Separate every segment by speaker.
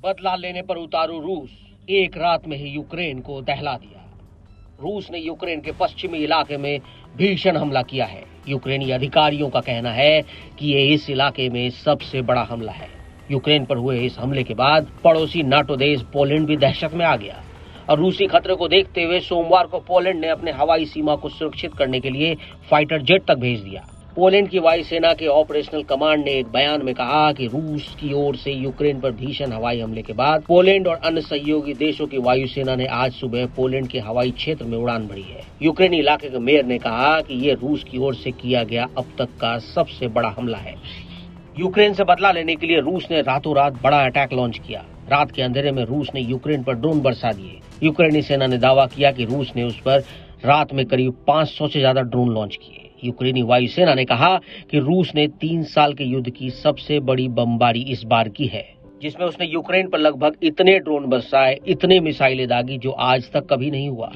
Speaker 1: बदला लेने पर उतारू रूस, एक रात में ही यूक्रेन को दहला दिया। रूस ने यूक्रेन के पश्चिमी इलाके में भीषण हमला किया है। यूक्रेनी अधिकारियों का कहना है कि ये इस इलाके में सबसे बड़ा हमला है। यूक्रेन पर हुए इस हमले के बाद पड़ोसी नाटो देश पोलैंड भी दहशत में आ गया और रूसी खतरे को देखते हुए सोमवार को पोलैंड ने अपने हवाई सीमा को सुरक्षित करने के लिए फाइटर जेट तक भेज दिया। पोलैंड की वायुसेना के ऑपरेशनल कमांड ने एक बयान में कहा कि रूस की ओर से यूक्रेन पर भीषण हवाई हमले के बाद पोलैंड और अन्य सहयोगी देशों की वायुसेना ने आज सुबह पोलैंड के हवाई क्षेत्र में उड़ान भरी है। यूक्रेनी इलाके के मेयर ने कहा कि ये रूस की ओर से किया गया अब तक का सबसे बड़ा हमला है। यूक्रेन से बदला लेने के लिए रूस ने रातों रात बड़ा अटैक लॉन्च किया। रात के अंधेरे में रूस ने यूक्रेन पर ड्रोन बरसा दिए। यूक्रेनी सेना ने दावा किया कि रूस ने उस पर रात में करीब 500 से ज्यादा ड्रोन लॉन्च किए। यूक्रेनी वायुसेना ने कहा कि रूस ने 3 साल के युद्ध की सबसे बड़ी बमबारी इस बार की है, जिसमें उसने यूक्रेन पर लगभग इतने ड्रोन बरसाए, इतने मिसाइलें दागी जो आज तक कभी नहीं हुआ।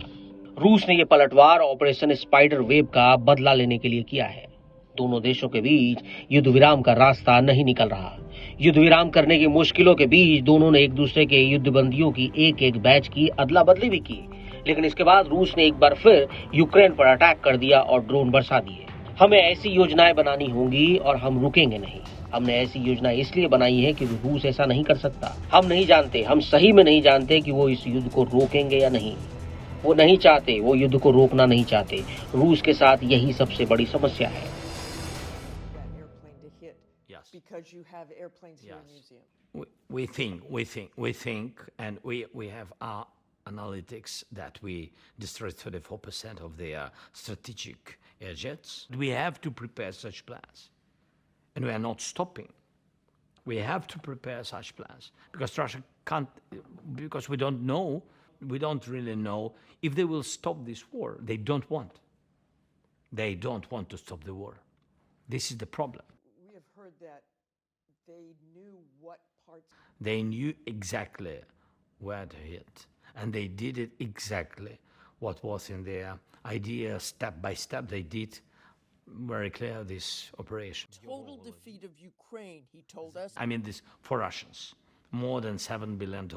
Speaker 1: रूस ने ये पलटवार ऑपरेशन स्पाइडर वेव का बदला लेने के लिए किया है। दोनों देशों के बीच युद्ध विराम का रास्ता नहीं निकल रहा। युद्ध विराम करने की मुश्किलों के बीच दोनों ने एक दूसरे के युद्धबंदियों की एक बैच की अदला बदली भी की, लेकिन इसके बाद रूस ने एक बार फिर यूक्रेन पर अटैक कर दिया और ड्रोन बरसा दिए। हमें ऐसी योजनाएं बनानी होंगी और हम रुकेंगे नहीं। हमने ऐसी योजना इसलिए बनाई है कि रूस ऐसा नहीं कर सकता। हम नहीं जानते, हम सही में नहीं जानते कि वो इस युद्ध को रोकेंगे या नहीं। वो नहीं चाहते, वो युद्ध को रोकना नहीं चाहते। रूस के साथ यही सबसे बड़ी समस्या है।
Speaker 2: Because you have airplanes here in the museum.
Speaker 3: We think, and we have our analytics that we destroyed 34% of their strategic air jets. We have to prepare such plans, and we are not stopping. We have to prepare such plans because Russia can't, because we don't really know if they will stop this war. They don't want. They don't want to stop the war. This is the problem.
Speaker 2: We have heard that they knew what parts.
Speaker 3: They knew exactly where to hit, and they did it exactly what was in their idea, step by step. They did very clear this operation.
Speaker 2: Total defeat of Ukraine, he told us.
Speaker 3: I mean, this for Russians, more than $7 billion.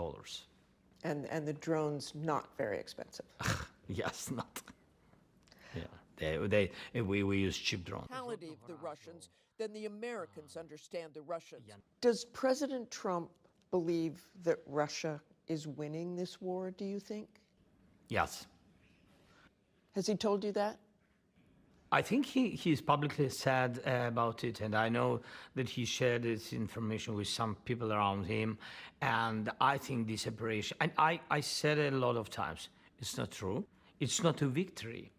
Speaker 2: And the drones not very expensive.
Speaker 3: Yes, not. Yeah, we use cheap drones.
Speaker 2: Of the Russians, then the Americans understand the Russians. Does President Trump believe that Russia is winning this war, do you think?
Speaker 3: Yes.
Speaker 2: Has he told you that?
Speaker 3: I think he's publicly said about it, and I know that he shared this information with some people around him, and I think this operation, and I said it a lot of times, it's not true. It's not a victory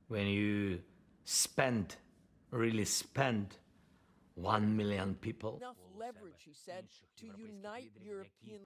Speaker 3: when you really spend 1 million people.
Speaker 2: Enough leverage, he said, to unite European.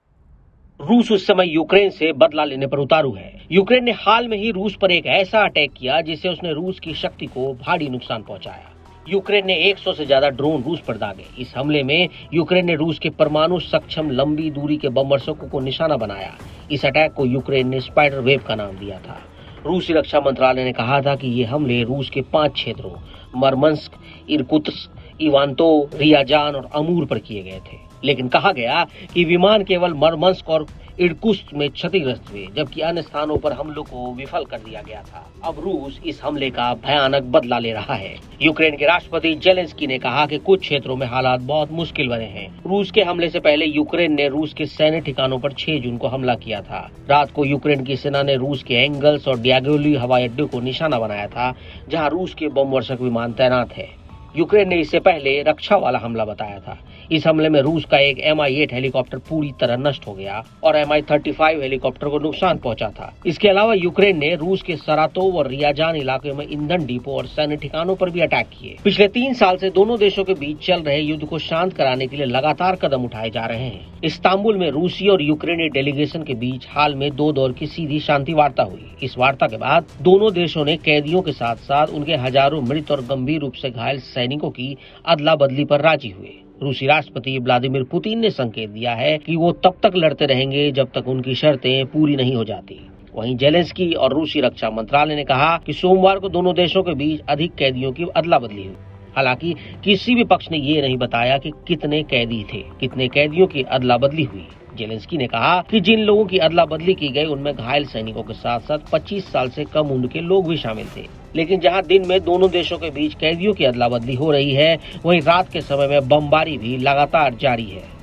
Speaker 1: रूस उस समय Ukraine से बदला लेने पर उतारू है। Ukraine ने हाल में ही रूस पर एक ऐसा अटैक किया जिससे उसने रूस की शक्ति को भारी नुकसान पहुंचाया। यूक्रेन ने 100 से ज्यादा ड्रोन रूस पर दागे। इस हमले में यूक्रेन ने रूस के परमाणु सक्षम लंबी दूरी के बमवर्षकों को निशाना बनाया। इस अटैक को यूक्रेन ने स्पाइडर वेव का नाम दिया था। रूसी रक्षा मंत्रालय ने कहा था कि ये हमले रूस के 5 क्षेत्रों मरमंस्क, इरकुत्स्क, इवांतो, रियाजान और अमूर पर किए गए थे, लेकिन कहा गया कि विमान केवल मरमंस्क और इरकुत्स्क में क्षतिग्रस्त हुए, जबकि अन्य स्थानों पर हमलों को विफल कर दिया गया था। अब रूस इस हमले का भयानक बदला ले रहा है। यूक्रेन के राष्ट्रपति जेलेंस्की ने कहा कि कुछ क्षेत्रों में हालात बहुत मुश्किल बने हैं। रूस के हमले से पहले यूक्रेन ने रूस के सैन्य ठिकानों पर 6 जून को हमला किया था। रात को यूक्रेन की सेना ने रूस के एंगल्स और डियागोली हवाई अड्डे को निशाना बनाया था, जहाँ रूस के बमवर्षक विमान तैनात है। यूक्रेन ने इससे पहले रक्षा वाला हमला बताया था। इस हमले में रूस का एक Mi-8 हेलीकॉप्टर पूरी तरह नष्ट हो गया और Mi-35 हेलीकॉप्टर को नुकसान पहुंचा था। इसके अलावा यूक्रेन ने रूस के सरातोव और रियाजान इलाके में ईंधन डिपो और सैन्य ठिकानों पर भी अटैक किए। पिछले 3 साल से दोनों देशों के बीच चल रहे युद्ध को शांत कराने के लिए लगातार कदम उठाए जा रहे हैं। इस्तांबुल में रूसी और यूक्रेनी डेलीगेशन के बीच हाल में 2 दौर की सीधी शांति वार्ता हुई। इस वार्ता के बाद दोनों देशों ने कैदियों के साथ साथ उनके हजारों मृत और गंभीर रूप से घायल सैनिकों की अदला बदली पर राजी हुए। रूसी राष्ट्रपति व्लादिमीर पुतिन ने संकेत दिया है कि वो तब तक लड़ते रहेंगे जब तक उनकी शर्तें पूरी नहीं हो जाती। वहीं जेलेंस्की और रूसी रक्षा मंत्रालय ने कहा कि सोमवार को दोनों देशों के बीच अधिक कैदियों की अदला बदली हुई। हालांकि किसी भी पक्ष ने ये नहीं बताया कि कितने कैदी थे, कितने कैदियों की अदला बदली हुई। जेलेंस्की ने कहा कि जिन लोगों की अदला बदली की गई उनमें घायल सैनिकों के साथ साथ 25 साल से कम उम्र के लोग भी शामिल थे। लेकिन जहां दिन में दोनों देशों के बीच कैदियों की अदला बदली हो रही है, वहीं रात के समय में बमबारी भी लगातार जारी है।